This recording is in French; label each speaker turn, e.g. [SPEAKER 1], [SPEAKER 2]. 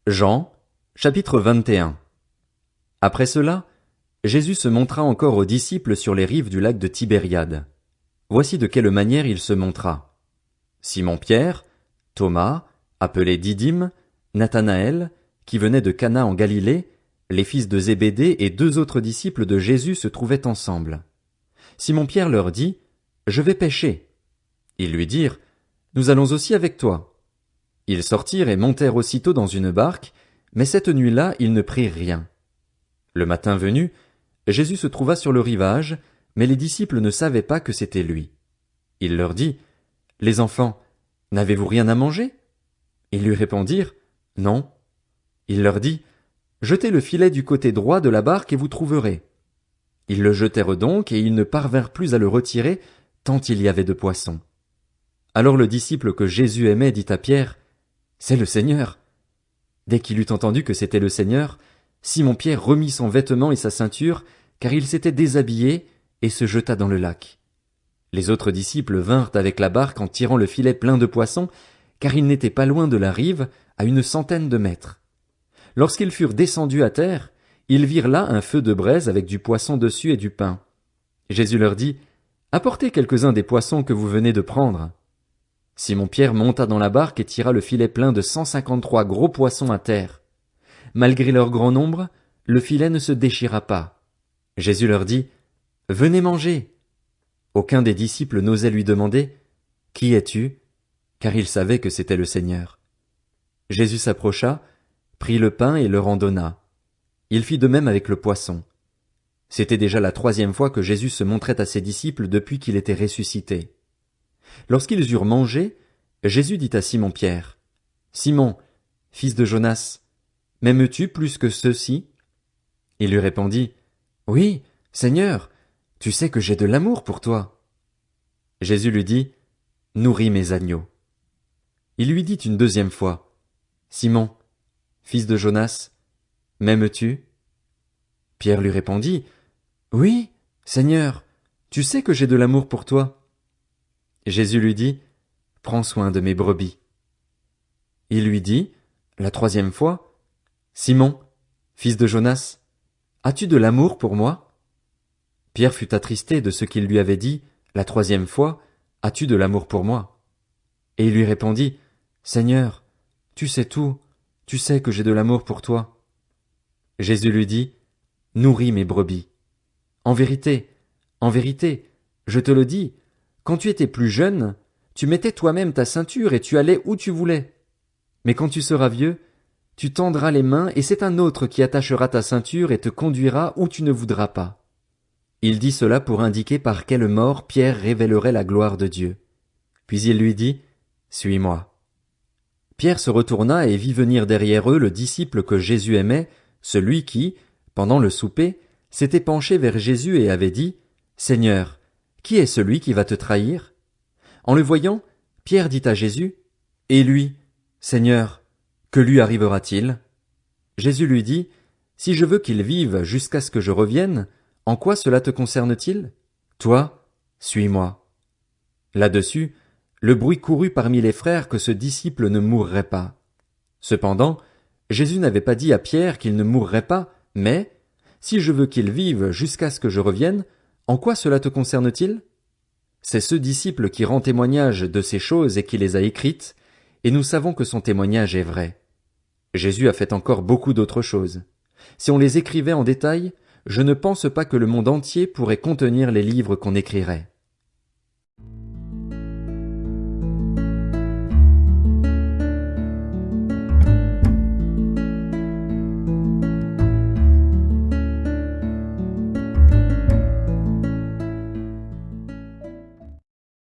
[SPEAKER 1] Jean, chapitre 21. Après cela, Jésus se montra encore aux disciples sur les rives du lac de Tibériade. Voici de quelle manière il se montra. Simon-Pierre, Thomas, appelé Didyme, Nathanaël, qui venait de Cana en Galilée, les fils de Zébédée et deux autres disciples de Jésus se trouvaient ensemble. Simon-Pierre leur dit, « Je vais pêcher. » Ils lui dirent, « Nous allons aussi avec toi. » Ils sortirent et montèrent aussitôt dans une barque, mais cette nuit-là ils ne prirent rien. Le matin venu, Jésus se trouva sur le rivage, mais les disciples ne savaient pas que c'était lui. Il leur dit, « Les enfants, n'avez-vous rien à manger ?» Ils lui répondirent, « Non. » Il leur dit, « Jetez le filet du côté droit de la barque et vous trouverez. » Ils le jetèrent donc et ils ne parvinrent plus à le retirer, tant il y avait de poissons. Alors le disciple que Jésus aimait dit à Pierre, « C'est le Seigneur. » Dès qu'il eut entendu que c'était le Seigneur, Simon-Pierre remit son vêtement et sa ceinture, car il s'était déshabillé, et se jeta dans le lac. Les autres disciples vinrent avec la barque en tirant le filet plein de poissons, car ils n'étaient pas loin de la rive, à 100 de mètres. Lorsqu'ils furent descendus à terre, ils virent là un feu de braise avec du poisson dessus et du pain. Jésus leur dit, « Apportez quelques-uns des poissons que vous venez de prendre. » Simon-Pierre monta dans la barque et tira le filet plein de 153 gros poissons à terre. Malgré leur grand nombre, le filet ne se déchira pas. Jésus leur dit, « Venez manger. » Aucun des disciples n'osait lui demander, « Qui es-tu ?» car il savait que c'était le Seigneur. Jésus s'approcha, prit le pain et leur en donna. Il fit de même avec le poisson. C'était déjà la 3e fois que Jésus se montrait à ses disciples depuis qu'il était ressuscité. Lorsqu'ils eurent mangé, Jésus dit à Simon-Pierre, « Simon, fils de Jonas, m'aimes-tu plus que ceux-ci » Il lui répondit, « Oui, Seigneur, tu sais que j'ai de l'amour pour toi. » Jésus lui dit, « Nourris mes agneaux. » Il lui dit une 2e fois, « Simon, fils de Jonas, m'aimes-tu » Pierre lui répondit, « Oui, Seigneur, tu sais que j'ai de l'amour pour toi. » Jésus lui dit, « Prends soin de mes brebis. » Il lui dit, la 3e fois, « Simon, fils de Jonas, as-tu de l'amour pour moi » Pierre fut attristé de ce qu'il lui avait dit, la 3e fois, « As-tu de l'amour pour moi » Et il lui répondit, « Seigneur, tu sais tout, tu sais que j'ai de l'amour pour toi. » Jésus lui dit, « Nourris mes brebis. En vérité, je te le dis, quand tu étais plus jeune, tu mettais toi-même ta ceinture et tu allais où tu voulais. Mais quand tu seras vieux, tu tendras les mains et c'est un autre qui attachera ta ceinture et te conduira où tu ne voudras pas. » Il dit cela pour indiquer par quelle mort Pierre révélerait la gloire de Dieu. Puis il lui dit, « Suis-moi. » Pierre se retourna et vit venir derrière eux le disciple que Jésus aimait, celui qui, pendant le souper, s'était penché vers Jésus et avait dit, « Seigneur, qui est celui qui va te trahir ?» En le voyant, Pierre dit à Jésus, « Et lui, Seigneur, que lui arrivera-t-il » Jésus lui dit, « Si je veux qu'il vive jusqu'à ce que je revienne, en quoi cela te concerne-t-il? Toi, suis-moi. » Là-dessus, le bruit courut parmi les frères que ce disciple ne mourrait pas. Cependant, Jésus n'avait pas dit à Pierre qu'il ne mourrait pas, mais « Si je veux qu'il vive jusqu'à ce que je revienne, en quoi cela te concerne-t-il » C'est ce disciple qui rend témoignage de ces choses et qui les a écrites, et nous savons que son témoignage est vrai. Jésus a fait encore beaucoup d'autres choses. Si on les écrivait en détail, je ne pense pas que le monde entier pourrait contenir les livres qu'on écrirait.